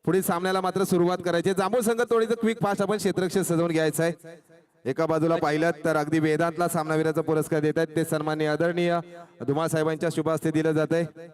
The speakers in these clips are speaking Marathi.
पुढील सामन्याला मात्र सुरुवात करायची आहे। जांभूळ संघ थोडीचं क्विक फास्ट आपण क्षेत्ररक्षक सजवून घ्यायचं आहे। एका बाजूला पाहिलं तर अगदी वेदांतला सामनावीराचा पुरस्कार देत आहेत ते सन्माननीय आदरणीय धुमाळ साहेबांच्या शुभ हस्ते दिलं जात आहे।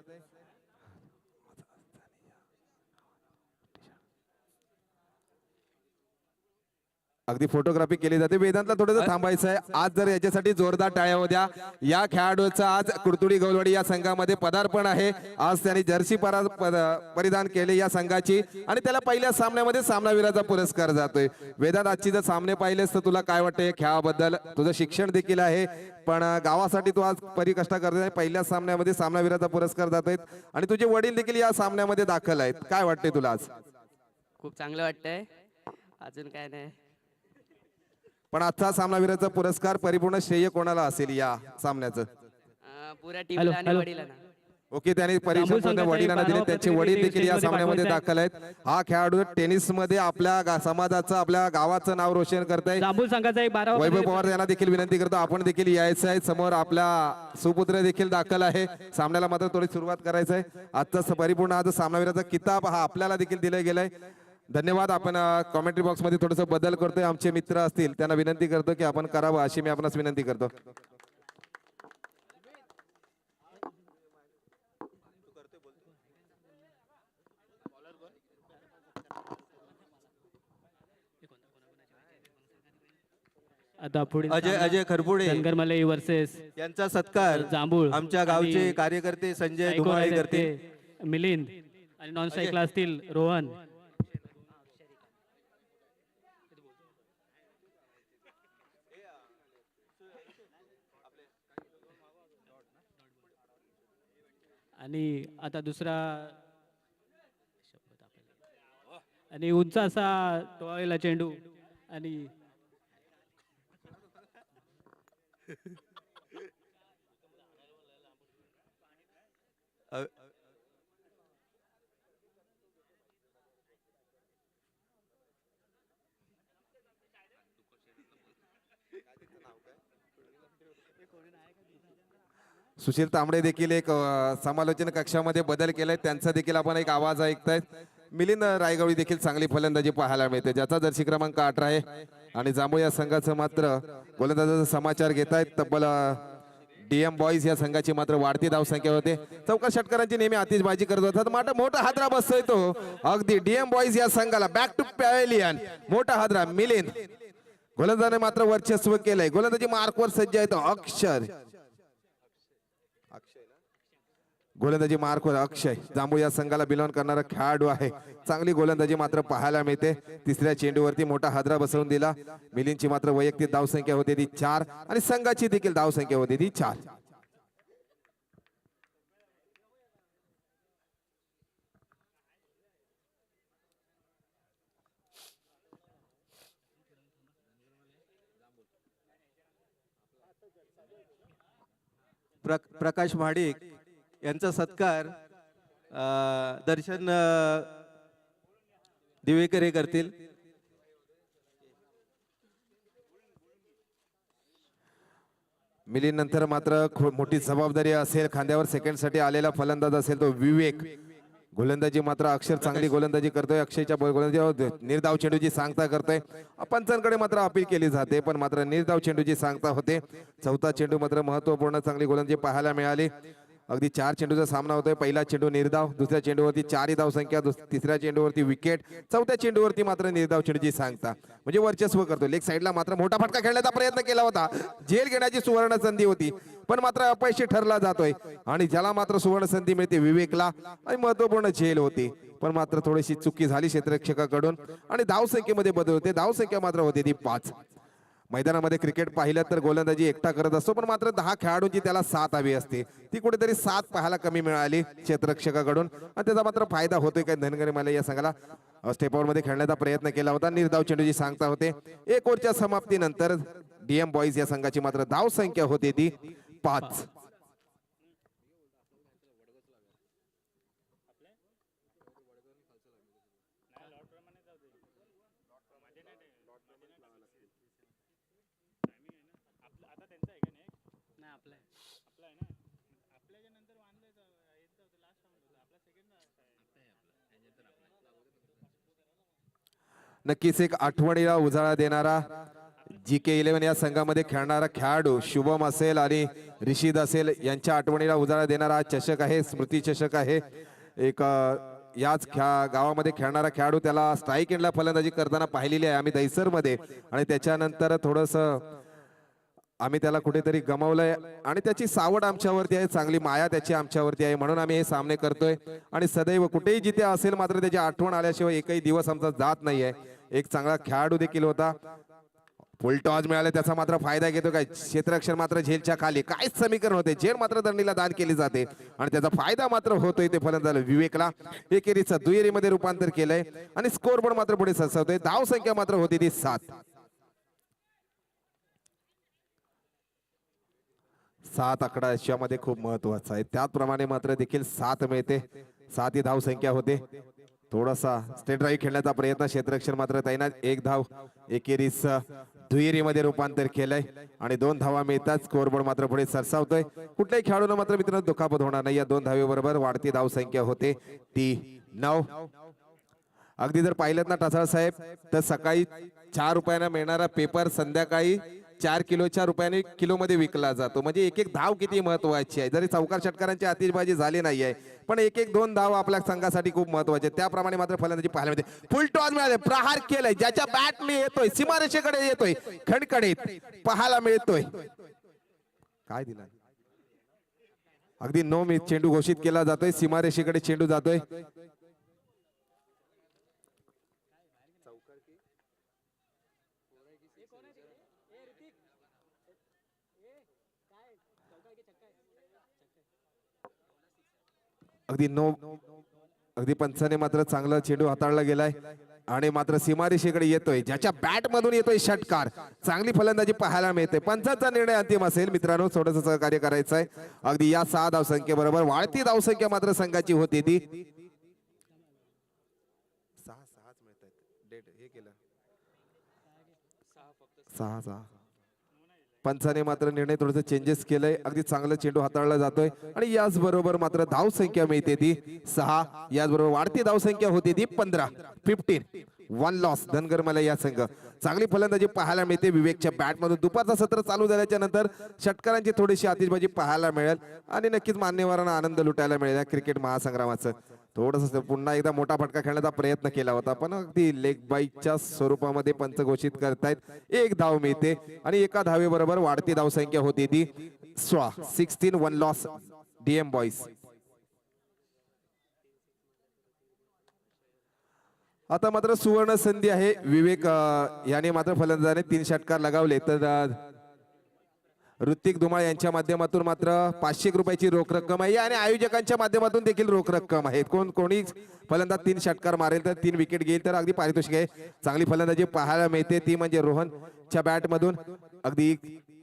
अगदी फोटोग्राफी केली जाते। वेदांतला थोडंसं थांबायचं आहे। आज जर याच्यासाठी जोरदार टाळ्या होत्या। या खेळाडूचं आज कुर्तुडी गवलवाडी या संघामध्ये पदार्पण आहे। आज त्यांनी जर्सी परिधान केले या संघाची आणि त्याला पहिल्या सामन्यामध्ये सामनावीराचा पुरस्कार जातोय। वेदांत आजची जर सामने पाहिलेस तर तुला काय वाटतंय खेळाबद्दल? तुझं शिक्षण देखील आहे पण गावासाठी तू आज परिकष्ट करतोय। पहिल्या सामन्यामध्ये सामनावीराचा पुरस्कार जातोय आणि तुझे वडील देखील या सामन्यामध्ये दाखल आहेत। काय वाटतंय तुला आज? खूप चांगलं वाटतंय। अजून काय नाही। पण आजचा सामनावीराचा पुरस्कार परिपूर्ण श्रेय कोणाला असेल या सामन्याचं? पुऱ्या टीमला आणि वडिलांना। ओके, त्यांनी परिपूर्ण वडिलांना दिले। त्यांचे वडील देखील या सामन्यामध्ये दाखल आहेत। हा खेळाडू टेनिस मध्ये आपल्या समाजाचं आपल्या गावाचं नाव रोशन करताय। वैभव पवार यांना देखील विनंती करतो आपण देखील यायचं आहे। समोर आपला सुपुत्र देखील दाखल आहे। सामन्याला मात्र थोडी सुरुवात करायचं आहे। आजचा परिपूर्ण आज सामनावीराचा किताब हा आपल्याला देखील दिला गेलाय। धन्यवाद। आपण कॉमेंट्री बॉक्स मध्ये थोडंसं बदल करतोय। आमचे मित्र असतील त्यांना विनंती करतो की आपण करावं अशी मी आपणास विनंती करतो। आता पुढे अजय खरपुडे धनगरमले वर्सेस यांचा सत्कार जांभूळ आमच्या गावचे कार्यकर्ते संजय धुमाळे करते। मिलिंद आणि नॉन सायकल असतील रोहन। आणि आता दुसरा आणि उंच असा टोळलेला चेंडू आणि सुशील तांबडे देखील एक समालोचन कक्षामध्ये बदल केलाय। त्यांचा देखील आपण एक आवाज ऐकतायत। मिलिंद रायगवळी देखील चांगली फलंदाजी पाहायला मिळते ज्याचा जर्सी क्रमांक 18 आहे। आणि जांभूळ या संघाचं मात्र गोलंदाजाचा समाचार घेतायत। तब्बल डीएम बॉईज या संघाची मात्र वाढती धावसंख्या होते। चौकार षटकारांची नेहमी आतिषबाजी करत होतात। मोठा हादरा बसतोय तो अगदी डीएम बॉईज या संघाला। बॅक टू पॅव्हेलियन मोठा हादरा मिलिंद। गोलंदाजाने मात्र वर्चस्व केलंय। गोलंदाजी मार्कवर सज्ज आहे तो अक्षर। गोलंदाजी मार्कवर अक्षय जांभूळ या संघाला बिलॉंग करणारा खेळाडू आहे। चांगली गोलंदाजी मात्र पाहायला मिळते। तिसऱ्या चेंडूवरती मोठा हादरा बसवून दिला। मिलिंदची मात्र वैयक्तिक धावसंख्या होती ती 4 आणि संघाची देखील धावसंख्या होती ती 4। प्रकाश महाडिक यांचा सत्कार दर्शन दिवेकर हे करतील। मिलिंद नंतर मात्र मोठी जबाबदारी असेल खांद्यावर। सेकंड साठी आलेला फलंदाज असेल तो विवेक। गोलंदाजी मात्र अक्षर चांगली गोलंदाजी करतोय। अक्षयच्या गोलंदाजी निर्धाव चेंडूची सांगता करतोय। पंचांकडे मात्र अपील केली जाते पण मात्र निर्धाव चेंडूची सांगता होते। चौथा चेंडू मात्र महत्वपूर्ण चांगली गोलंदाजी पाहायला मिळाली। अगदी 4 चेंडूचा सामना होतोय। पहिला चेंडू निर्धाव, दुसऱ्या चेंडूवरती 4 धावसंख्या, तिसऱ्या चेंडूवरती विकेट, चौथ्या चेंडूवरती मात्र निर्धाव चेंडूची सांगता म्हणजे वर्चस्व करतो। लेग साईडला मात्र मोठा फटका खेळण्याचा प्रयत्न केला होता। झेल घेण्याची सुवर्ण संधी होती पण मात्र अपयशी ठरला जातोय आणि ज्याला मात्र सुवर्ण संधी मिळते विवेकला आणि महत्वपूर्ण झेल होती पण मात्र थोडीशी चुकी झाली क्षेत्ररक्षकाकडून आणि धावसंख्येमध्ये बदल होते। धावसंख्या मात्र होती ती 5। मैदानामध्ये क्रिकेट पाहिलं तर गोलंदाजी एकटा करत असतो पण मात्र 10 खेळाडूंची त्याला 7 हवी असते। ती कुठेतरी 7 पाहायला कमी मिळाली क्षेत्ररक्षकाकडून आणि त्याचा मात्र फायदा होतोय काय धनगरमाले या संघाला। स्टेपआउट मध्ये खेळण्याचा प्रयत्न केला होता। निर्धाव चेंडूची सांगता होते। 1 ओव्हरच्या समाप्तीनंतर डीएम बॉईज या संघाची मात्र धावसंख्या होती ती 5। नक्कीच एक आठवणीला उजाळा देणारा GK11 या संघामध्ये खेळणारा खेळाडू शुभम असेल आणि रिशिद असेल यांच्या आठवणीला उजाळा देणारा हा चषक आहे, स्मृती चषक आहे. एक याच गावामध्ये खेळणारा खेळाडू त्याला स्ट्राईक एंडला फलंदाजी करताना पाहिलेली आहे आम्ही दैसरमध्ये, आणि त्याच्यानंतर थोडंसं आम्ही त्याला कुठेतरी गमावलंय आणि त्याची सावड आमच्यावरती आहे, चांगली माया त्याची आमच्यावरती आहे, म्हणून आम्ही हे सामने करतोय. आणि सदैव कुठेही जिथे असेल मात्र त्याची आठवण आल्याशिवाय एकही दिवस आमचा जात नाहीये. एक चांगला खेळाडू देखील होता. फुल टॉस मिळाले त्याचा मात्र फायदा घेतो काय, क्षेत्ररक्षण मात्र झेलच्या खाली, काय समीकरण होते, झेल मात्र दंडीला दान केली जाते आणि त्याचा फायदा मात्र होतोय ते फलंदाज विवेकला. एकेरीचं दुहेरीमध्ये रूपांतर केलंय आणि स्कोर बोर्ड मात्र पुढे सरसावतोय. धाव संख्या मात्र होती ती 7. 7 आकडा याच्यामध्ये खूप महत्वाचा आहे, त्याचप्रमाणे मात्र देखील 7 मिळते. 7 ही धाव संख्या होते. थोडासा स्टेट ड्राईव्ह खेळण्याचा प्रयत्न, क्षेत्ररक्षण मात्र तैनात. 1 धाव एकेरीस दुहेरीमध्ये रूपांतर केलंय आणि 2 धावा मिळतात. स्कोरबोर्ड मात्र पुढे सरसावतोय. कुठल्याही खेळाडूला मात्र मित्रांनो दुखापत होणार नाही या 2 धावेबरोबर. वाढती धाव संख्या होते ती 9. अगदी जर पाहिलं ना टासाळ साहेब तर सकाळी 4 रुपयाला मिळणारा पेपर संध्याकाळी 4 किलोच्या रुपयाने किलोमध्ये विकला जातो. म्हणजे एक एक धाव किती महत्वाची आहे. जरी चौकार षटकारांची आतिषबाजी झाली नाहीये पण एक एक 2 धाव आपल्या संघासाठी खूप महत्वाचे. त्याप्रमाणे मात्र फलंदाजी पाहायला मिळते. फुल टॉस मिळाले, प्रहार केलाय, ज्याच्या बॅटने येतोय सीमारेषेकडे येतोय, खणखणीत पाहायला मिळतोय. काय दिला अगदी 9 मिनिट चेंडू घोषित केला जातोय, सीमारेषेकडे चेंडू जातोय. अगदी पंचाने मात्र चांगला चेंडू हाताळला गेलाय आणि मात्र सीमारेषेकडे येतोय, ज्याच्या बॅट मधून येतोय षटकार. चांगली फलंदाजी पाहायला मिळते. पंचाचा निर्णय अंतिम असेल मित्रांनो, थोडंसं सहकार्य करायचं आहे. अगदी या 6 धावसंख्येबरोबर वाढती धावसंख्या मात्र संघाची होती ती 6. पंचाने मात्र निर्णय थोडंसं चेंजेस केलंय. अगदी चांगलं चेंडू हाताळला जातोय आणि याच बरोबर मात्र धाव संख्या मिळते ती 6. याच बरोबर वाढती धाव संख्या होती ती 15. 1 लॉस धनगर मला या संघ. चांगली फलंदाजी पाहायला मिळते विवेकच्या बॅट मधून. दुपारचा सत्र चालू झाल्याच्या नंतर षटकारांची थोडीशी आतिषबाजी पाहायला मिळेल आणि नक्कीच मान्यवरांना आनंद लुटायला मिळेल या क्रिकेट महासंग्रामाचं. थोडस पुन्हा एकदा मोठा फटका खेळण्याचा प्रयत्न केला होता पण अगदी लेग बाईकच्या स्वरूपामध्ये पंच घोषित करतायत. 1 धाव मिळते आणि एका धावेबरोबर वाढती धाव संख्या होती ती 16. 1 लॉस DM बॉईज. आता मात्र सुवर्ण संधी आहे. विवेक याने मात्र फलंदाजाने 3 षटकार लगावले तर ऋतिक धुमाळ यांच्या माध्यमातून मात्र 500 रुपयाची रोख रक्कम आहे आणि आयोजकांच्या माध्यमातून देखील रोख रक्कम आहे. कोणी फलंदाज 3 षटकार मारेल तर 3 विकेट घेईल तर अगदी पारितोषिक आहे. चांगली फलंदाजी पाहायला मिळते ती म्हणजे रोहनच्या बॅट मधून. अगदी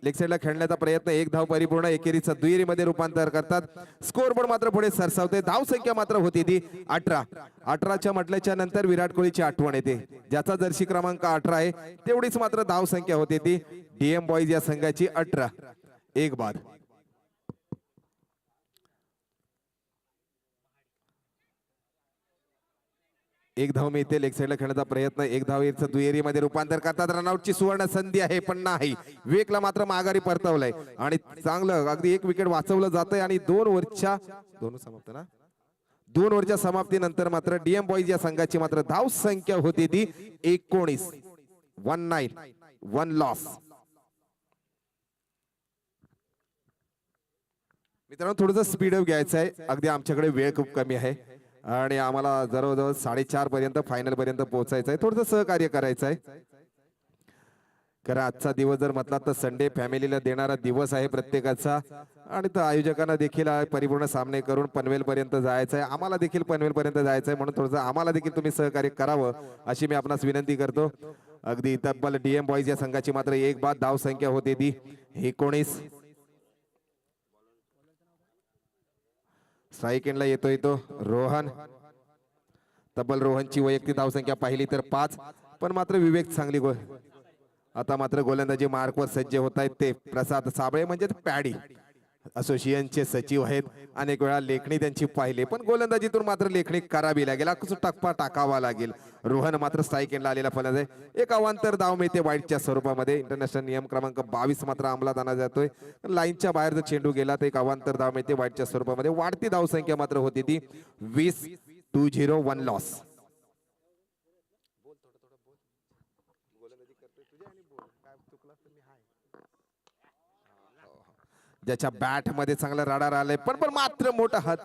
लेग साईडला खेळण्याचा प्रयत्न, 1 धाव परिपूर्ण. एकेरीचं दुहेरीमध्ये रूपांतर करतात. स्कोर बोर्ड मात्र पुढे सरसावते. धाव संख्या मात्र होती ती 18. 18च्या म्हटल्याच्या नंतर विराट कोहलीची आठवण येते, ज्याचा जर्सी क्रमांक 18 आहे. तेवढीच मात्र धाव संख्या होती ती DM बॉईज या संघाची 18. 1 बाद. एक धाव मिळते. लेग साईडला खेळण्याचा प्रयत्न, 1 धाव दुहेरीमध्ये रूपांतर करतात. रनआउटची सुवर्ण संधी आहे पण नाही. विवेकला मात्र माघारी परतवलंय आणि चांगलं अगदी 1 विकेट वाचवलं जातंय आणि 2 ओव्हरच्या समाप्तीनंतर मात्र DM बॉईज या संघाची मात्र धाव संख्या होती ती 19. 1 लॉस. मित्रांनो थोडंसं स्पीडअप घ्यायचं आहे. अगदी आमच्याकडे वेळ खूप कमी आहे आणि आम्हाला जवळजवळ 4:30 पर्यंत फायनल पर्यंत पोहोचायचं आहे. थोडंसं सहकार्य करायचं आहे. कारण आजचा दिवस जर म्हटला तर संडे फॅमिलीला देणारा दिवस आहे प्रत्येकाचा आणि तर आयोजकांना देखील परिपूर्ण सामने करून पनवेल पर्यंत जायचं आहे. आम्हाला देखील पनवेल पर्यंत जायचं आहे, म्हणून थोडंसं आम्हाला देखील तुम्ही सहकार्य करावं अशी मी आपणास विनंती करतो. अगदी तब्बल DM बॉईज या संघाची मात्र 1 बाद. धाव संख्या होती ती 19. स्ट्राईक एंडला येतोय तो रोहन. तब्बल रोहनची वैयक्तिक धावसंख्या पाहिली तर 5, पण मात्र विवेक चांगली आता मात्र गोलंदाजी मार्कवर सज्ज होत आहेत ते प्रसाद साबळे म्हणजे पॅडी. असोसिएशनचे सचिव आहेत. अनेक वेळा लेखणी त्यांची पाहिले, पण गोलंदाजीतून मात्र लेखणी करावी लागेल, टप्पा टाकावा लागेल. रोहन मात्र स्ट्राईक एंडला आलेला फलंदाज आहे. एक अवांतर धाव मिळते वाईटच्या स्वरूपामध्ये. इंटरनॅशनल नियम क्रमांक 22 मात्र अंमलात आणला जातोय. लाईनच्या बाहेर जर चेंडू गेला तर एक अवांतर धाव मिळते वाईटच्या स्वरूपामध्ये. वाढती धाव संख्या मात्र होती ती 20. 1 लॉस. ज्याच्या बॅट मध्ये चांगला राडा आलाय, पण मात्र मोठा हात.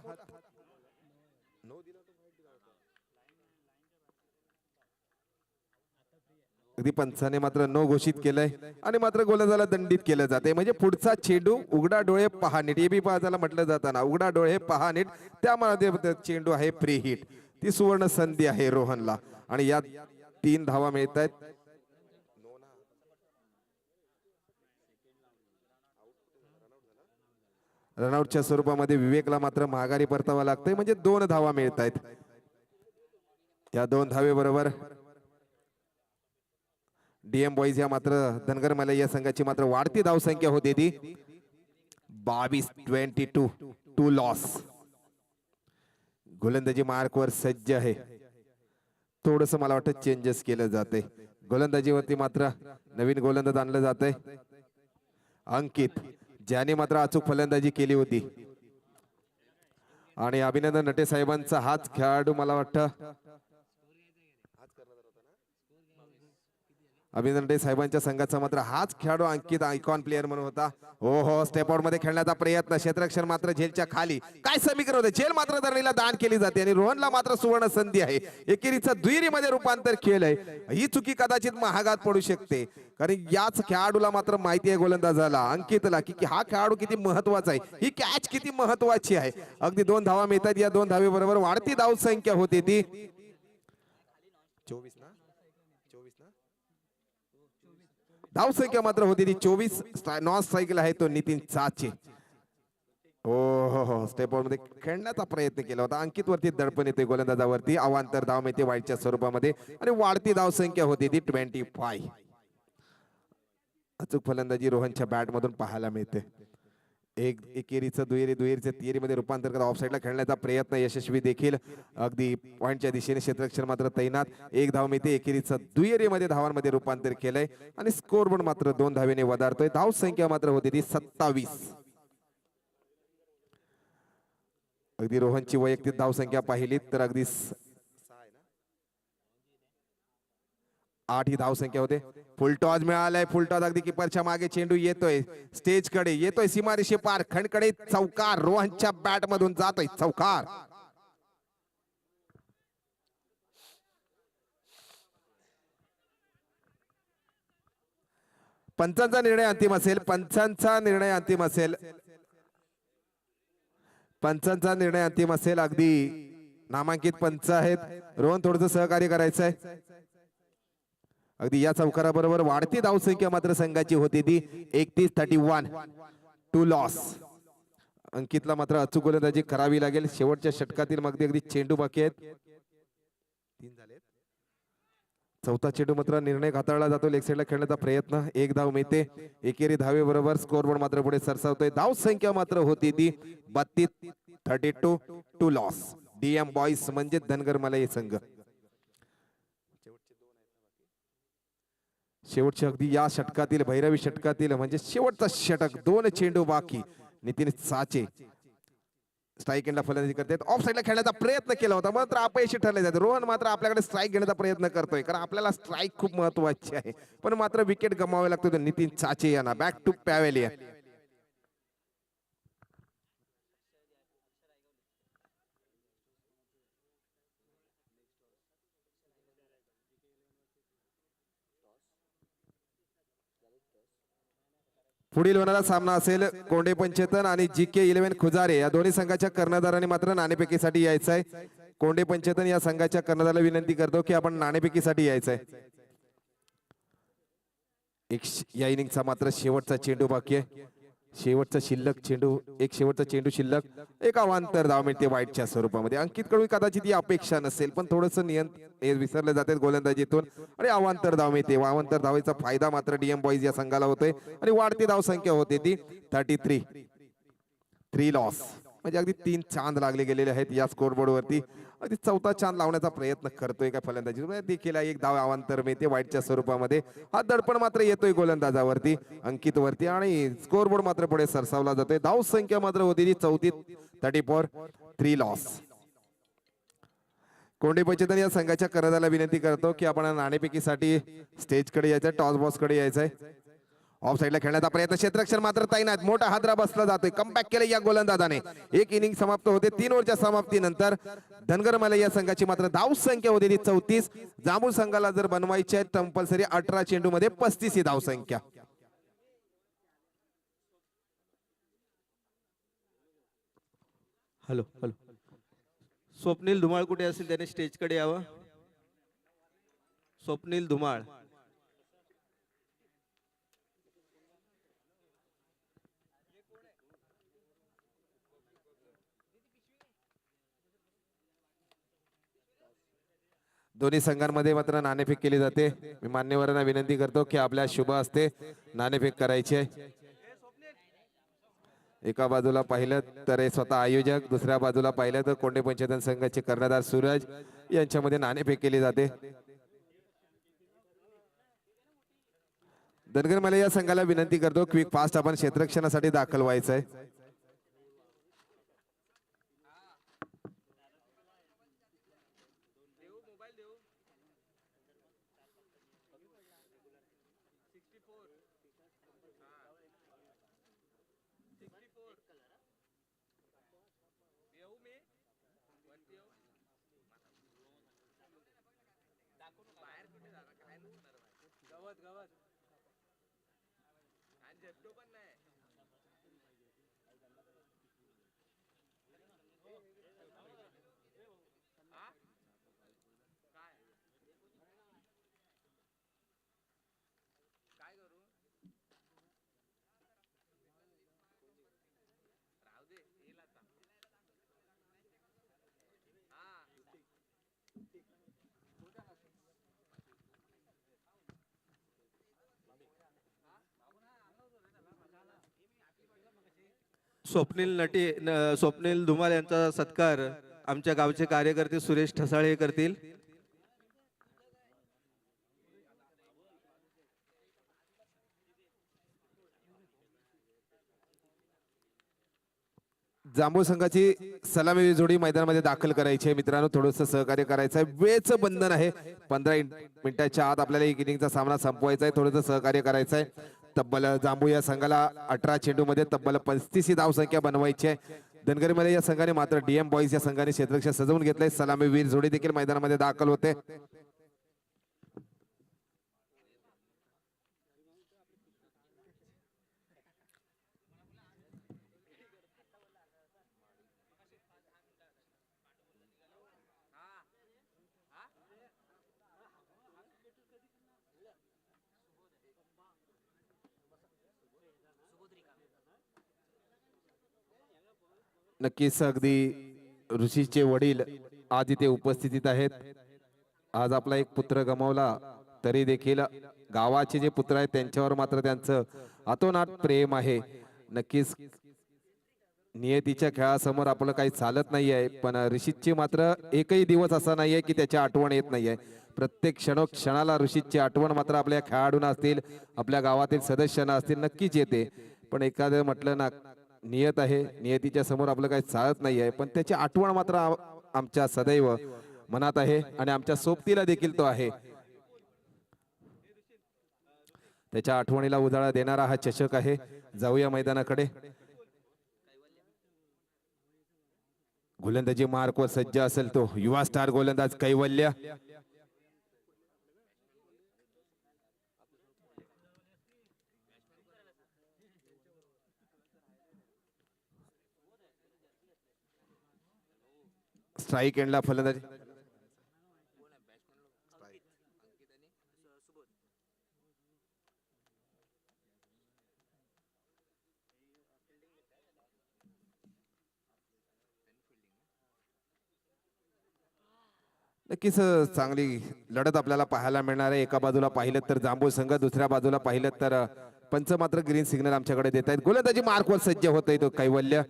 अगदी पंचाने मात्र नो घोषित केलंय आणि मात्र गोलंदाजाला दंडित केलं जाते. म्हणजे पुढचा चेंडू उघडा डोळे पहा नीट, हे बी त्याला म्हटलं जातं ना, उघडा डोळे पहा नीट. त्यामध्ये चेंडू आहे प्री हिट. ती सुवर्ण संधी आहे रोहनला आणि या 3 धावा मिळत आहेत. रनआउटच्या स्वरूपामध्ये विवेकला मात्र माघारी परतावा लागतंय, म्हणजे 2 धावा मिळत आहेत. या 2 धावेबरोबर डीएम बॉईज या मात्र धनगर मलई या संघाची मात्र वाढती धावसंख्या होती ती 22. 2 लॉस. गोलंदाजी मार्कवर सज्ज आहे. थोडस मला वाटतं चेंजेस केलं जाते गोलंदाजीवरती. मात्र नवीन गोलंदाज आणलं जातंय अंकित, ज्याने मात्र अचूक फलंदाजी केली होती. आणि अभिनंदन नटे साहेबांचा हाच खेळाडू मला वाटतं, अभिनंदन नटे साहेबांच्या संघाचा मात्र हाच खेळाडू अंकित आयकॉन प्लेअर म्हणून होता. हो स्टेप आउट मध्ये खेळण्याचा प्रयत्न, क्षेत्ररक्षण मात्र झेलच्या खाली. काय समीकरण होते, झेल मात्र धरणीला दान केली जाते आणि रोहनला मात्र सुवर्ण संधी आहे. एकेरीचं दुहेरीमध्ये रूपांतर केलंय. ही चुकी कदाचित महागात पडू शकते, कारण याच खेळाडूला मात्र माहिती आहे गोलंदाजाला अंकितला की हा खेळाडू किती महत्वाचा आहे, ही कॅच किती महत्वाची आहे. अगदी 2 धावा मिळतात. या 2 धावेबरोबर वाढती धाव संख्या होती ती 24 ना. धावसंख्या मात्र होती ती 24. नॉन स्ट्राईकला आहे तो नितीन चाचे. हो स्टेप आउट मध्ये खेळण्याचा प्रयत्न केला होता. अंकित वरती दडपण येते गोलंदाजावरती. अवांतर धाव मिळते वाईटच्या स्वरूपामध्ये आणि वाढती धावसंख्या होती ती 25. अचूक फलंदाजी रोहनच्या बॅट मधून पाहायला मिळते. एकेरीचं दुहेरीचं तिहेरीमध्ये रूपांतर करत ऑफसाईडला खेळण्याचा प्रयत्न यशस्वी देखील. अगदी पॉइंटच्या दिशेने क्षेत्ररक्षण मात्र तैनात. 1 धाव मिळते. एकेरीचं दुहेरीमध्ये धावांमध्ये रूपांतर केलंय आणि स्कोरबोर्ड मात्र 2 धावेने वधारतोय. धाव संख्या मात्र होती ती 27. अगदी रोहनची वैयक्तिक धाव संख्या पाहिली तर अगदी 8 ही धाव संख्या होते. फुलटॉस मिळालाय. फुलटॉस अगदी किपरच्या मागे चेंडू येतोय, स्टेज कडे येतोय, सीमारेषे पार खणकडे चौकार. रोहनच्या बॅट मधून जातोय चौकार. पंचांचा निर्णय अंतिम असेल. पंचांचा निर्णय अंतिम असेल. अगदी नामांकित पंच आहेत. रोहन थोडस सहकार्य करायचं आहे. अगदी या चौकाराबरोबर वाढती धावसंख्या मात्र संघाची होती ती 31. 2 लॉस. अंकितला मात्र अचूक गोलंदाजी करावी लागेल. शेवटच्या षटकातील अगदी चेंडू बाकी आहेत. 3 झाले. चौथा चेंडू मात्र निर्णय हाताळला जातो. लेग साईडला खेळण्याचा प्रयत्न. 1 धाव मिळते. एकेरी धावेबरोबर स्कोरबोर्ड मात्र पुढे सरसावतोय. धाव संख्या मात्र होती ती 32. 2 लॉस. डीएम बॉईज म्हणजे धनगर मलई संघ. शेवटच्या अगदी या षटकातील भैरवी षटकातील म्हणजे शेवटचा षटक. 2 चेंडू बाकी. नितीन चाचे स्ट्राईक एंडला फलंदाजी करतात. ऑफ साईडला खेळण्याचा प्रयत्न केला होता मात्र अपयशी ठरले जाते. रोहन मात्र आपल्याकडे स्ट्राईक घेण्याचा प्रयत्न करतोय, कारण आपल्याला स्ट्राईक खूप महत्वाची आहे, पण मात्र विकेट गमावे लागतो नितीन चाचे यांना. Back to pavilion. पुढील होणारा सामना असेल कोंडे पंचेतन आणि GK11 खुजारे या दोन्ही संघाच्या कर्णधारांनी मात्र नाणेफेकीसाठी यायचं आहे. कोंडे पंचेतन या संघाच्या कर्णधाराला विनंती करतो की आपण नाणेफेकीसाठी यायचं आहे. या इनिंगचा मात्र शेवटचा चेंडू बाकी आहे. शेवटचा चेंडू शिल्लक. एक अवांतर धाव मिळते वाईटच्या स्वरूपामध्ये. अंकित कडून कदाचित ही अपेक्षा नसेल, पण थोडस विसरले जाते गोलंदाजीतून आणि अवांतर धाव मिळते. अवांतर धावेचा फायदा मात्र डीएम बॉईज या संघाला होतोय आणि वाढती धाव संख्या होते ती 33. 3 लॉस. म्हणजे अगदी 3 चांद लागले गेलेले आहेत या स्कोरबोर्ड वरती. अगदी 4था चांद लावण्याचा प्रयत्न करतोय काय फलंदाजी देखील एक धाव अवांतर मिळते वाईटच्या स्वरूपामध्ये. हा दडपण मात्र येतोय गोलंदाजावरती अंकित वरती आणि स्कोरबोर्ड मात्र पुढे सरसावला जातोय. धाव संख्या मात्र होती 34 3 लॉस. कोंडी पंचतन या संघाच्या कर्णधाराला विनंती करतो की आपण नाणेफेकीसाठी स्टेजकडे यायचंय, टॉस बॉक्स कडे यायचंय. ऑफ साईडला खेळण्याचा प्रयत्न, क्षेत्ररक्षण मात्र तैनात. मोठा हादरा बसला जातोय. कमबॅक केलं या गोलंदाजाने. एक इनिंग समाप्त होते 3 ओव्हरच्या समाप्तीनंतर. धनगर मलई या संघाची मात्र धाव संख्या होती 34. जांभूळ संघाला जर बनवायची आहे कंपल्सरी 18 चेंडू मध्ये 35 ही धाव संख्या. Hello hello. स्वप्नील धुमाळ कुठे असेल त्याने स्टेजकडे यावं. स्वप्नील धुमाळ. दोन्ही संघांमध्ये मात्र नाणेफेक केली जाते. मी मान्यवरांना विनंती करतो की आपल्या शुभ हस्ते नाणेफेक करायची आहे. एका बाजूला पाहिलं तर हे स्वतः आयोजक, दुसऱ्या बाजूला पाहिलं तर कोंडे पंचतन संघाचे कर्णधार सूरज यांच्यामध्ये नाणेफेक केली जाते. धनगर मलई या संघाला विनंती करतो क्विक फास्ट आपण क्षेत्ररक्षणासाठी दाखल व्हायचंय. स्वप्नील धुमाळ यांचा सत्कार आमच्या गावचे कार्यकर्ते सुरेश ठसाळे करतील. जांभूळ संघाची सलामी जोडी मैदानामध्ये दाखल करायची आहे. मित्रांनो थोडंसं सहकार्य करायचं आहे. वेळचं बंधन आहे. 15 मिनिटाच्या आत आपल्याला एक इनिंगचा सामना संपवायचा आहे. थोडंसं सहकार्य करायचं आहे. तब्बल जांभूळ या संघाला 18 चेंडू मध्ये तब्बल 35 ही धाव संख्या बनवायची आहे. धनगरी मध्ये या संघाने मात्र डीएम बॉईज या संघाने क्षेत्ररक्षण सजवून घेतलंय. सलामीवीर जोडी देखील मैदानामध्ये दाखल होते. नक्कीच अगदी ऋषीचे वडील आज इथे उपस्थितीत आहेत. आज आपला एक पुत्र गमावला तरी देखील गावाचे जे पुत्र आहेत त्यांच्यावर मात्र त्यांचं अतोनात प्रेम आहे. नक्कीच नियतीच्या खेळासमोर आपलं काही चालत नाही आहे. पण ऋषीची मात्र एकही दिवस असा नाहीये की त्याची आठवण येत नाहीये. प्रत्येक क्षणाला ऋषीची आठवण मात्र आपल्या खेळाडूंना असतील, आपल्या गावातील सदस्यांना असतील नक्कीच येते. पण एखादं म्हटलं ना नियत आहे, नियतीच्या समोर आपलं काही चालत नाही आहे, पण त्याची आठवण मात्र आमच्या सदैव मनात आहे आणि आमच्या सोबतीला देखील तो आहे. त्याच्या आठवणीला उजाळा देणारा हा चषक आहे. जाऊया मैदानाकडे. गोलंदाजी मार्कवर सज्ज असेल तो युवा स्टार गोलंदाज कैवल्य. स्ट्राईक एंडला फलंदाजी. नक्कीच चांगली लढत आपल्याला पाहायला मिळणार आहे. एका बाजूला पाहिलं तर जांभूळ संघ, दुसऱ्या बाजूला पाहिलं तर पंच मात्र ग्रीन सिग्नल आमच्याकडे देत आहेत. गोलंदाजी मार्कवर सज्ज होत आहे तो कैवल्य.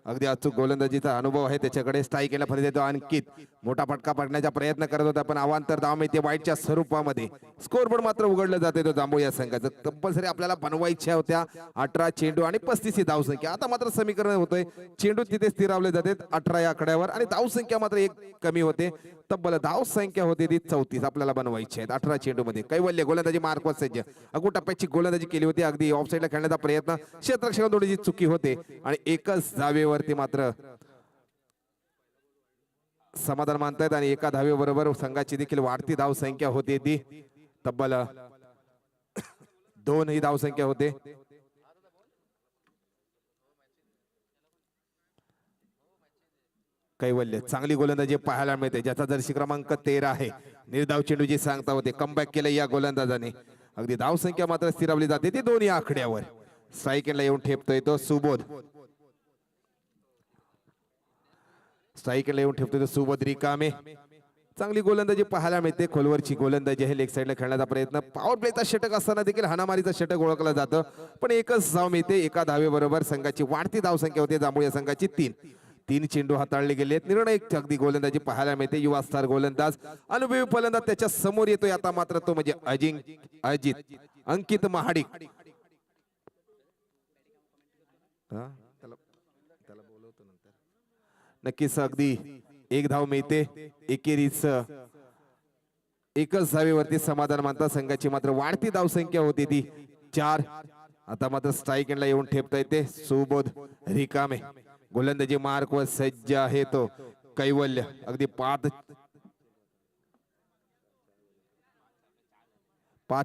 अगदी अचूक गोलंदाजीचा अनुभव आहे त्याच्याकडे. स्ट्राईक केला फरक देतो अंकित. मोठा फटका पडण्याचा प्रयत्न करत होता पण अवांतर धाव मिळते वाईटच्या स्वरूपामध्ये. स्कोर बोर्ड मात्र उघडलं जाते तो जांभूळ या संघाचं. कंपल्सरी आपल्याला बनवायच्या होत्या 18 चेंडू आणि 35 ही धावसंख्या. आता मात्र समीकरण होतंय चेंडू तिथे स्थिरावले जाते 18 या आकड्यावर आणि धावसंख्या मात्र एक कमी होते. तब्बल धावसंख्या होती ती 34 आपल्याला बनवायची आहेत 18 चेंडू मध्ये. कैवल्य गोलंदाजी मार्कवर सज्ज. अगो टप्प्याची गोलंदाजी केली होती. अगदी ऑफ साईडला खेळण्याचा प्रयत्न क्षेत्ररक्षक थोडीशी चुकी होते आणि एकच धावेवरती मात्र समाधान मानतायत आणि एका धावेबरोबर संघाची देखील वाढती धाव संख्या होती ती तब्बल 2 ही धाव संख्या होते. कैवल्य चांगली गोलंदाजी पाहायला मिळते ज्याचा जर्सी क्रमांक 13 आहे. निर्धाव चेंडूची सांगता होते. कमबॅक केलं या गोलंदाजाने. अगदी धाव संख्या मात्र स्थिरावली जाते ती 2 या आकड्यावर. स्ट्राईक एंडला येऊन ठेपतोय तो सुबोध. स्ट्राईक एंडला येऊन ठेपतोय तो सुबोध रिकामे. चांगली गोलंदाजी पाहायला मिळते. खोलवरची गोलंदाजी आहे. लेग साईडला खेळण्याचा प्रयत्न. पॉवर प्लेचा षटक असताना देखील हाणामारीचा षटक ओळखलं जातं पण एकच धाव मिळते. एका धावेबरोबर संघाची वाढती धाव संख्या होते जांभूळ या संघाची 3 चेंडू हाताळले गेलेत. निर्णायक अगदी गोलंदाजी पाहायला मिळते. युवा स्टार गोलंदाज अनुभवी फलंदाज त्याच्या समोर येतोय आता मात्र तो म्हणजे अजित अंकित महाडिक. नक्कीच अगदी एक धाव मिळते. एकेरीच एकच धावेवरती समाधान मानता. संघाची मात्र वाढती धाव संख्या होती ती 4. आता मात्र स्ट्राईक एंडला येऊन ठेपता येते सुबोध रिकामे. गोलंदाजी मार्क वर सज्ज आहे तो कैवल्य. अगदी 5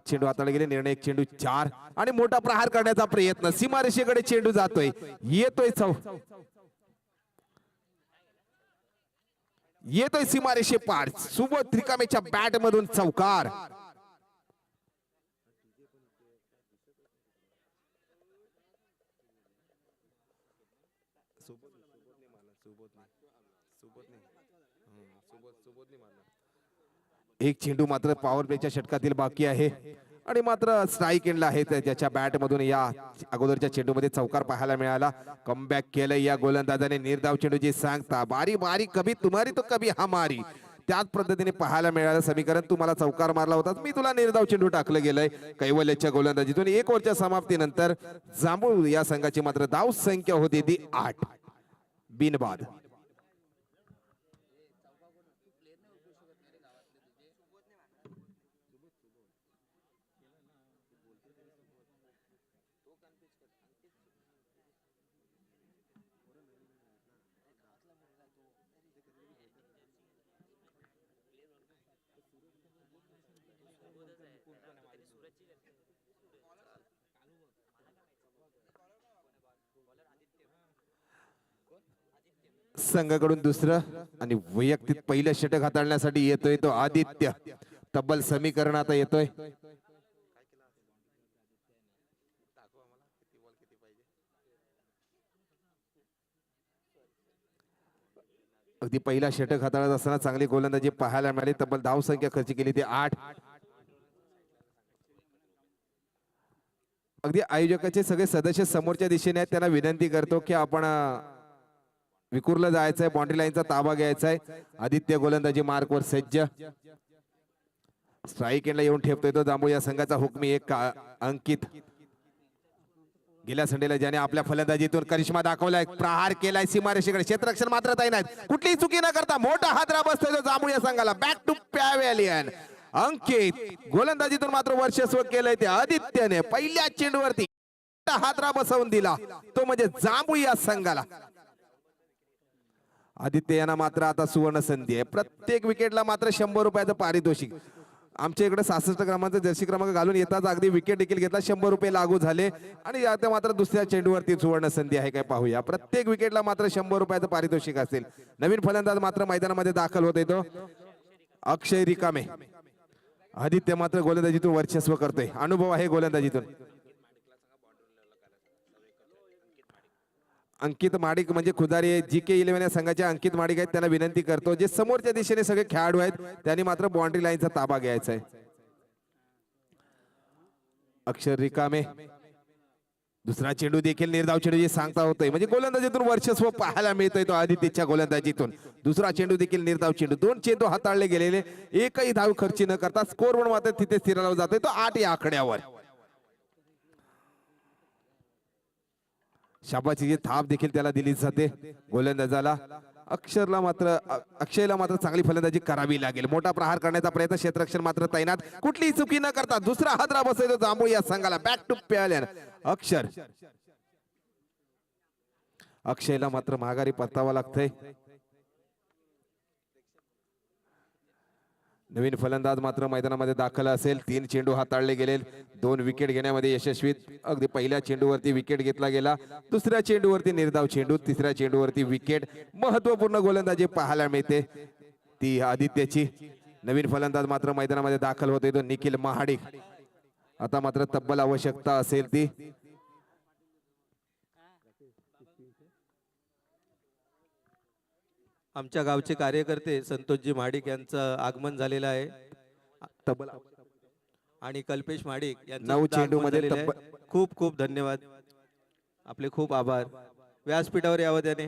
चेंडू हाताळले गेले. निर्णायक चेंडू 4 आणि मोठा प्रहार करण्याचा प्रयत्न. सीमारेषेकडे चेंडू जातोय. येतोय सीमारेषे पार. सुबोध रिकामेच्या बॅट मधून चौकार. एक चेंडू मात्र पॉवर प्लेच्या षटकातील बाकी आहे आणि मात्र स्ट्राईक एंडला आहे ज्याच्या बॅट मधून या अगोदरच्या चेंडूमध्ये चौकार पाहायला मिळाला. कमबॅक केलं या गोलंदाजाने. निर्धाव चेंडूची सांगता. बारी बारी कभी तुम्हारी तो कभी हमारी. त्याच पद्धतीने पाहायला मिळालं समीकरण. तुम्हाला चौकार मारला होता मी तुला निर्धाव चेंडू टाकलं गेलंय. कैवल्याच्या गोलंदाजीतून 1 ओव्हरच्या समाप्तीनंतर जांभूळ या संघाची मात्र धाव संख्या होती ती 8 बिनबाद. संघाकडून दुसरं आणि वैयक्तिक पहिलं षटक हाताळण्यासाठी येतोय तो आदित्य. तब्बल समीकरण आता येतोय. अगदी पहिला षटक हाताळत असताना चांगली गोलंदाजी पाहायला मिळाली. तब्बल धाव संख्या खर्च केली ती 8. अगदी आयोजकाचे सगळे सदस्य समोरच्या दिशेने आहेत. त्यांना विनंती करतो की आपण विकुरला जायचंय. बाउंड्री लाईनचा ताबा घ्यायचा आहे. आदित्य गोलंदाजी मार्कवर सज्ज. स्ट्राईक एंडला येऊन ठेपतोय तो जांभूळ या संघाचा हुकमी 1 अंकित. गेल्या संडेला ज्याने आपल्या फलंदाजीतून करिश्मा दाखवलाय. प्रहार केलाय सीमारेषेकडे. क्षेत्ररक्षण मात्र ताई नाहीत. कुठलीही चुकी न करता मोठा हादरा बसतोय तो जांभूळ या संघाला. Back to pavilion. अंकित गोलंदाजीतून मात्र वर्चस्व केलंय ते आदित्यने. पहिल्या चेंडूवरती हादरा बसवून दिला तो म्हणजे जांभूळ या संघाला. आदित्य यांना मात्र आता सुवर्ण संधी आहे. प्रत्येक विकेटला मात्र 100 रुपयाचं पारितोषिक. आमच्या इकडे 66 ग्रामांचा जर्सी क्रमांक घालून येतात. अगदी विकेट देखील घेतला. 100 रुपये लागू झाले आणि आता मात्र दुसऱ्या चेंडूवरती सुवर्ण संधी आहे काय पाहूया. प्रत्येक विकेटला मात्र 100 रुपयाचं पारितोषिक असेल. नवीन फलंदाज मात्र मैदानामध्ये दाखल होत येतो अक्षय रिकामे. आदित्य मात्र गोलंदाजीतून वर्चस्व करतोय. अनुभव आहे गोलंदाजीतून. अंकित माडिक म्हणजे खुदारी GK11 या संघाचे अंकित माडिक आहेत. त्यांना विनंती करतो जे समोरच्या दिशेने सगळे खेळाडू आहेत त्यांनी मात्र बाउंड्री लाईनचा ताबा घ्यायचा आहे. अक्षर रिकामे. दुसरा चेंडू देखील निर्धाव चेंडू जे सांगता होतंय म्हणजे गोलंदाजीतून वर्चस्व पाहायला मिळतंय तो आदित्यच्या गोलंदाजीतून. दुसरा चेंडू देखील निर्धाव चेंडू, 2 चेंडू हाताळले गेलेले, एकही धाव खर्ची न करता स्कोर पण मात्र तिथे स्थिरावला जातोय तो 8 या आकड्यावर. शाबासकीची थाप देखील त्याला दिली जाते गोलंदाजाला. अक्षयला मात्र चांगली फलंदाजी करावी लागेल. मोठा प्रहार करण्याचा प्रयत्न, क्षेत्ररक्षण मात्र तैनात, कुठलीही चुकी न करता दुसरा हादरा बसवतो जांभूळ या संघाला. Back to pavilion. अक्षयला मात्र माघारी परतावा लागतंय. नवीन फलंदाज मात्र मैदानामध्ये दाखल असेल. 3 चेंडू हाताळले गेले, 2 विकेट घेण्यामध्ये यशस्वी. अगदी पहिल्या चेंडूवरती विकेट घेतला गेला, दुसऱ्या चेंडूवरती निर्धाव चेंडू, तिसऱ्या चेंडूवरती विकेट. महत्वपूर्ण गोलंदाजी पाहायला मिळते ती आदित्यची. नवीन फलंदाज मात्र मैदानामध्ये दाखल होते तो निखिल महाडिक. आता मात्र तब्बल आवश्यकता असेल ती आमच्या गावचे कार्यकर्ते संतोषजी महाडिक यांचं आगमन झालेलं आहे. तबला आणि कल्पेश महाडिक यांचं 9 सुद्धा चेंडू आगमन मध्ये झालेलं आहे. खूप खूप धन्यवाद, आपले खूप आभार. व्यासपीठावर यावं त्याने.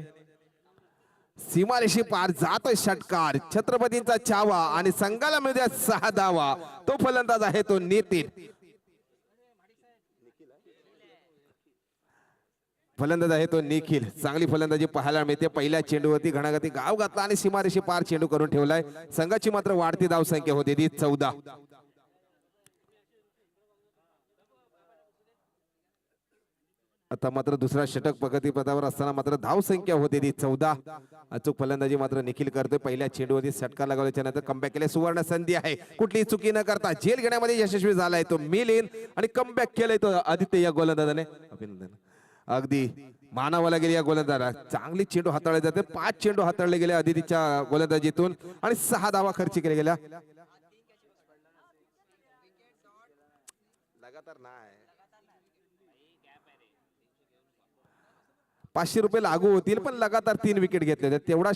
सीमारेषी पार जात षटकार, छत्रपतींचा चावा आणि संघाला मिळू द्या 6 धावा. तो फलंदाज आहे तो नितीन. फलंदाज आहे तो निखिल. चांगली फलंदाजी पाहायला मिळते. पहिल्या चेंडूवरती घणाघाती गाव घातला आणि सीमारेषी पार चेंडू करून ठेवलाय. संघाची मात्र वाढती धाव संख्या होती ती 14. आता मात्र दुसरा षटक प्रगतीपथावर असताना मात्र धाव संख्या होती ती 14. अचूक फलंदाजी मात्र निखिल करतोय. पहिल्या चेंडूवरती षटकार लगावल्याच्या नंतर कमबॅक केले. सुवर्ण संधी आहे, कुठलीही चुकी न करता झेल घेण्यामध्ये यशस्वी झालाय तो मिलिंद आणि कमबॅक केलाय तो आदित्य या गोलंदाजाने. अभिनंदन. अगदी मानावाला गेली या गोलंदाजाला. चांगली चेंडू हाताळले जाते. 5 चेंडू हाताळले गेले आदितीच्या गोलंदाजीतून आणि 6 धावा खर्च केल्या गेल्या. लगातार नाही, 500 रुपये लागू होतील पण लगातार 3 विकेट घेतले. तेवढा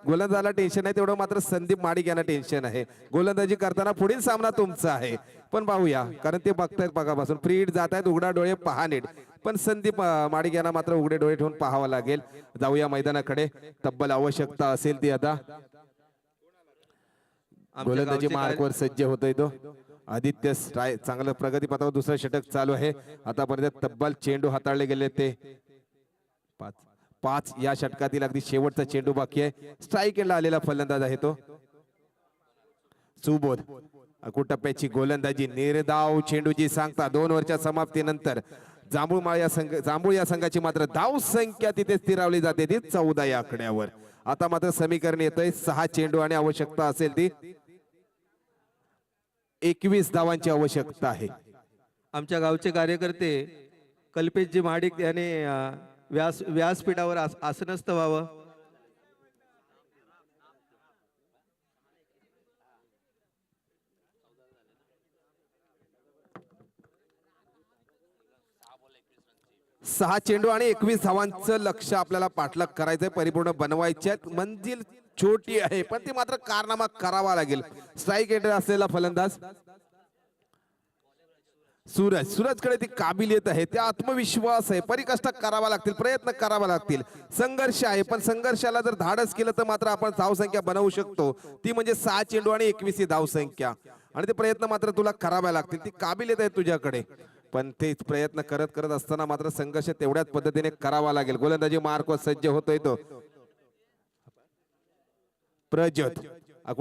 गोलंदाजाला टेन्शन आहे, तेवढं मात्र संदीप माडिक यांना टेन्शन आहे. गोलंदाजी करताना पुढील सामना तुमचा आहे. पण पाहूया, कारण ते बघतायत बघापासून फ्री हिट जात आहेत. उघडा डोळे पहा नीट. पण संदीप माडिक यांना मात्र उघडे डोळे ठेवून पाहावं लागेल. जाऊया मैदानाकडे. तब्बल आवश्यकता असेल ती आता. गोलंदाजी मार्कवर सज्ज होतोय तो आदित्य. चांगलं प्रगतीपथावर दुसरं षटक चालू आहे. आतापर्यंत तब्बल चेंडू हाताळले गेले ते 5. या षटकातील अगदी शेवटचा चेंडू बाकी आहे. स्ट्राईक एंडला आलेला फलंदाज आहे तो सुबोध. टप्प्याची गोलंदाजी, निर्धाव चेंडूची सांगता. 2 ओव्हरच्या समाप्तीनंतर जांभूळ या संघाची मात्र धाव संख्या तिथे स्थिरावली जाते ती 14 या आकड्यावर. आता मात्र समीकरण येतंय 6 चेंडू आणि आवश्यकता असेल ती 21 धावांची आवश्यकता आहे. आमच्या गावचे कार्यकर्ते कल्पेशजी महाडिक याने व्यासपीठावर आसनस्थ व्हावं. सहा चेंडू आणि 21 धावांचं लक्ष आपल्याला पाठलाग करायचंय, परिपूर्ण बनवायचे. मंजिल छोटी आहे पण ती मात्र कारनामा करावा लागेल. स्ट्राईक एंड असलेला फलंदाज सूरजकडे ती काबिलियत आहे, त्या आत्मविश्वास आहे, परिकष्ट करावा लागतील, प्रयत्न करावा लागतील. संघर्ष आहे पण संघर्षाला जर धाडस केलं तर मात्र आपण धावसंख्या बनवू शकतो. ती म्हणजे 6 चेंडू आणि 21 ही धावसंख्या. आणि ते प्रयत्न मात्र तुला करावे लागतील. ती काबिलियत आहे तुझ्याकडे, पण ते प्रयत्न करत करत असताना मात्र संघर्ष तेवढ्याच पद्धतीने करावा लागेल. गोलंदाजी मार्कवर सज्ज होतोय तो प्रज्योत.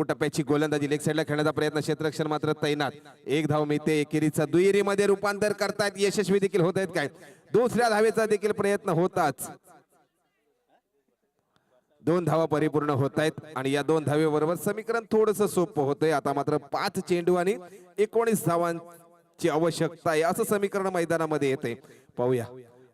टप्प्याची गोलंदाजी लेग साइडला खेळण्याचा प्रयत्न, क्षेत्ररक्षण मात्र तैनात. 1 धाव मिळते. एकेरीचा दुहेरीमध्ये रूपांतर करतायत, यशस्वी देखील होत आहेत. काय दुसऱ्या धावेचा देखील प्रयत्न होताच. 2 धावा परिपूर्ण होत आहेत आणि या 2 धावेबरोबर समीकरण थोडंसं सोपं होतंय. आता मात्र 5 चेंडू आणि 19 धावांची आवश्यकता आहे असं समीकरण मैदानामध्ये येते. पाहूया,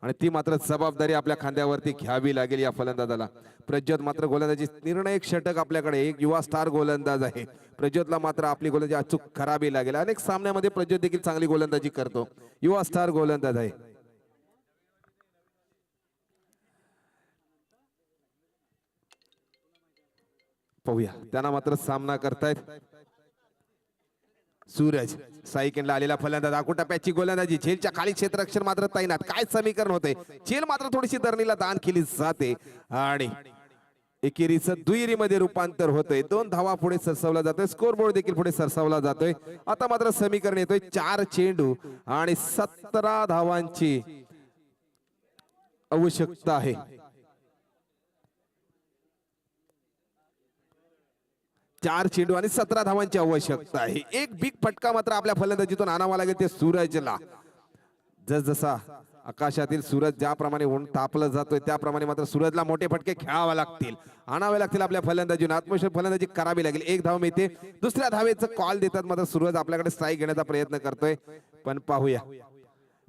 आणि ती मात्र जबाबदारी आपल्या खांद्यावरती घ्यावी लागेल या फलंदाजाला. प्रज्योत मात्र गोलंदाजी निर्णायक षटक आपल्याकडे, एक युवा स्टार गोलंदाज आहे. प्रज्योतला मात्र आपली गोलंदाजी अचूक करावी लागेल. अनेक सामन्यामध्ये प्रज्योत देखील चांगली गोलंदाजी करतो, युवा स्टार गोलंदाज आहे. पाहूया, त्यांना मात्र सामना करतायत सूरज साईकेंडला आलेला फलंदाज आकुटा पॅचची गोलंदाजी झेलच्या खाली क्षेत्ररक्षण मात्र तैनात. काय समीकरण होते, झेल मात्र थोडीशी धरणीला दान केली जाते आणि एकेरीचं दुहेरीमध्ये रूपांतर होतंय. 2 धावा पुढे सरसावला जातोय, स्कोर बोर्ड देखील पुढे सरसावला जातोय. आता मात्र समीकरण येतोय 4 चेंडू आणि 17 धावांची आवश्यकता आहे. 4 चेंडू आणि 17 धावांची आवश्यकता आहे. एक बिग फटका मात्र आपल्या फलंदाजीतून आणावा लागेल ते सूरजला. जसजसा आकाशातील सूरज ज्याप्रमाणे ऊन तापलं जातोय त्याप्रमाणे मात्र सूरजला मोठे फटके खेळावे लागतील, आणावे लागतील आपल्या फलंदाजीने. आत्मविश्वास फलंदाजी करावी लागेल. 1 धाव मिळते, दुसऱ्या धावेचं कॉल देतात मात्र सूरज आपल्याकडे स्ट्राईक घेण्याचा प्रयत्न करतोय. पण पाहूया,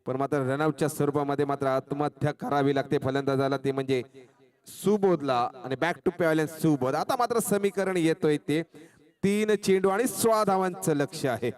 पण मात्र रनआउटच्या स्वरूपामध्ये मात्र आत्महत्या करावी लागते फलंदाजाला, ते म्हणजे सुबोधला. आणि बॅक टू पॅव्हलियन सुबोध. आता मात्र समीकरण येतोय ते 3 चेंडू आणि 16 धावांचं लक्ष आहे.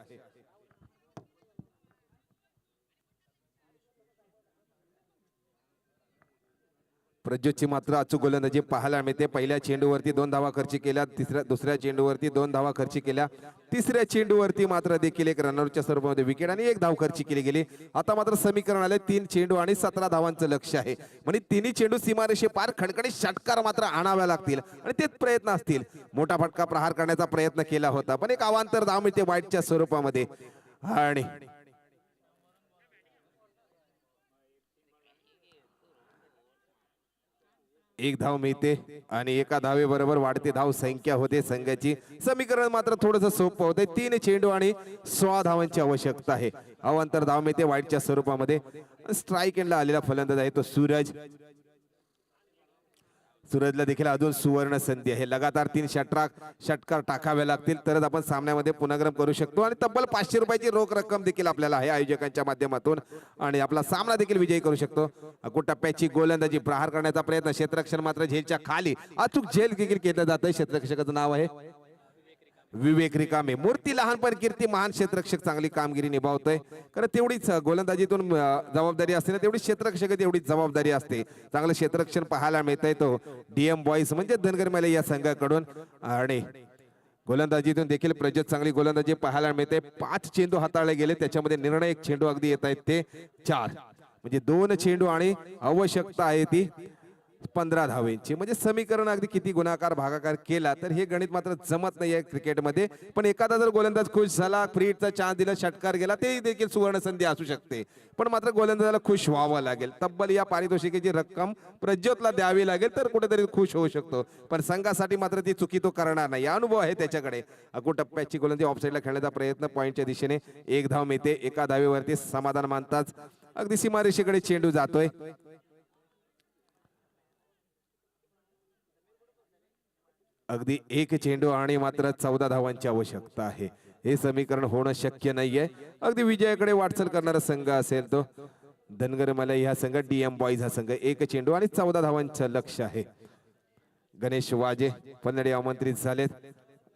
प्रज्योतची मात्र अचूक गोलंदाजी पाहायला मिळते. पहिल्या चेंडूवरती 2 धावा खर्च केल्या, दुसऱ्या चेंडूवरती 2 धावा खर्च केल्या, तिसऱ्या चेंडूवरती मात्र देखील एक रनआउटच्या स्वरूपामध्ये विकेट आणि 1 धाव खर्च केली गेली. आता मात्र समीकरण आले 3 चेंडू आणि 17 धावांचं लक्ष आहे. म्हणजे तिन्ही चेंडू सीमारेषे पार खणखणीत षटकार मात्र आणाव्या लागतील आणि तेच प्रयत्न असतील. मोठा फटका प्रहार करण्याचा प्रयत्न केला होता पण एक अवांतर धाव मिळते वाईटच्या स्वरूपामध्ये. आणि एक धाव मिळते आणि एका धावेबरोबर वाढते धाव संख्या होते संघाची. समीकरण मात्र थोडंसं सोपं होते. 3 चेंडू आणि 16 धावांची आवश्यकता आहे. अवांतर धाव मिळते वाईटच्या स्वरूपामध्ये. स्ट्राईक एंडला आलेला फलंदाज आहे तो सूरज. सूरजला देखील अजून सुवर्ण संधी आहे. लगातार 3 षटकार टाकावे लागतील तरच आपण सामन्यामध्ये पुनर्गम करू शकतो आणि तब्बल 500 रुपयाची रोख रक्कम देखील आपल्याला आहे आयोजकांच्या माध्यमातून आणि आपला सामना देखील विजयी करू शकतो. अकुट टप्प्याची गोलंदाजी प्रहार करण्याचा प्रयत्न, क्षेत्ररक्षण मात्र झेलच्या खाली अचूक झेल देखील केलं जात आहे. क्षेत्ररक्षकाचं नाव आहे विवेक रिकामे. मूर्ती लहान पण कीर्ती महान. क्षेत्ररक्षक चांगली कामगिरी निभावतोय, कारण तेवढीच गोलंदाजीतून जबाबदारी असते ना, तेवढी क्षेत्ररक्षक तेवढीच जबाबदारी असते. चांगलं क्षेत्ररक्षण पाहायला मिळतंय तो डीएम बॉईज म्हणजे धनगर मले या संघाकडून. आणि गोलंदाजीतून देखील प्रज्योत चांगली गोलंदाजी पाहायला मिळते. 5 चेंडू हाताळले गेले, त्याच्यामध्ये निर्णायक चेंडू अगदी येत आहेत ते 4. म्हणजे 2 चेंडू आणि आवश्यकता आहे ती 15 धावेंची. म्हणजे समीकरण अगदी किती गुणाकार भागाकार केला तर हे गणित मात्र जमत नाहीये क्रिकेटमध्ये. पण एखादा जर गोलंदाज खुश झाला, फ्री हिटचा चान्स दिला, षटकार गेला, ते देखील सुवर्ण संधी असू शकते. पण मात्र गोलंदाजाला खुश व्हावं लागेल. तब्बल या पारितोषिकाची रक्कम प्रज्योतला द्यावी लागेल तर कुठेतरी खुश होऊ शकतो. पण संघासाठी मात्र ती चुकी तो करणार नाही, अनुभव आहे त्याच्याकडे. अकुट टप्प्याची गोलंदाजी ऑफसाईडला खेळण्याचा प्रयत्न, पॉईंटच्या दिशेने 1 धाव मिळते. एका धावेवरती समाधान मानताच अगदी सीमारेषेकडे चेंडू जातोय. अगदी 1 चेंडू आणि मात्र 14 धावांची आवश्यकता आहे. हे समीकरण होणं शक्य नाहीये. अगदी विजयाकडे वाटचाल करणारा संघ असेल तो धनगर मलई हा संघ, डीएम बॉईज हा संघ. 1 चेंडू आणि 14 धावांचं लक्ष आहे. गणेश वाजे पन्नडे आमंत्रित झालेत.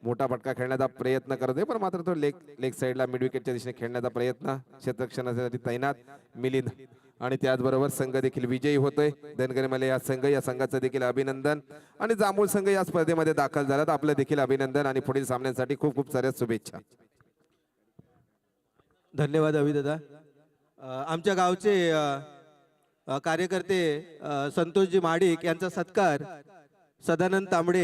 मोठा फटका खेळण्याचा प्रयत्न करतोय पण मात्र तो लेग साईडला मिड विकेटच्या दिशेने खेळण्याचा प्रयत्न. क्षेत्ररक्षणासाठी तैनात मिलिंद आणि त्याचबरोबर संघ देखील विजयी होतोय. धनगर मले या संघाचं देखील अभिनंदन. आणि जांभूळ संघ या स्पर्धेमध्ये दाखल झाला, आपलं देखील अभिनंदन आणि पुढील सामन्यांसाठी खूप खूप साऱ्या शुभेच्छा. धन्यवाद अभिदादा. आमच्या गावचे कार्यकर्ते संतोषजी महाडिक यांचा सत्कार सदानंद तांबडे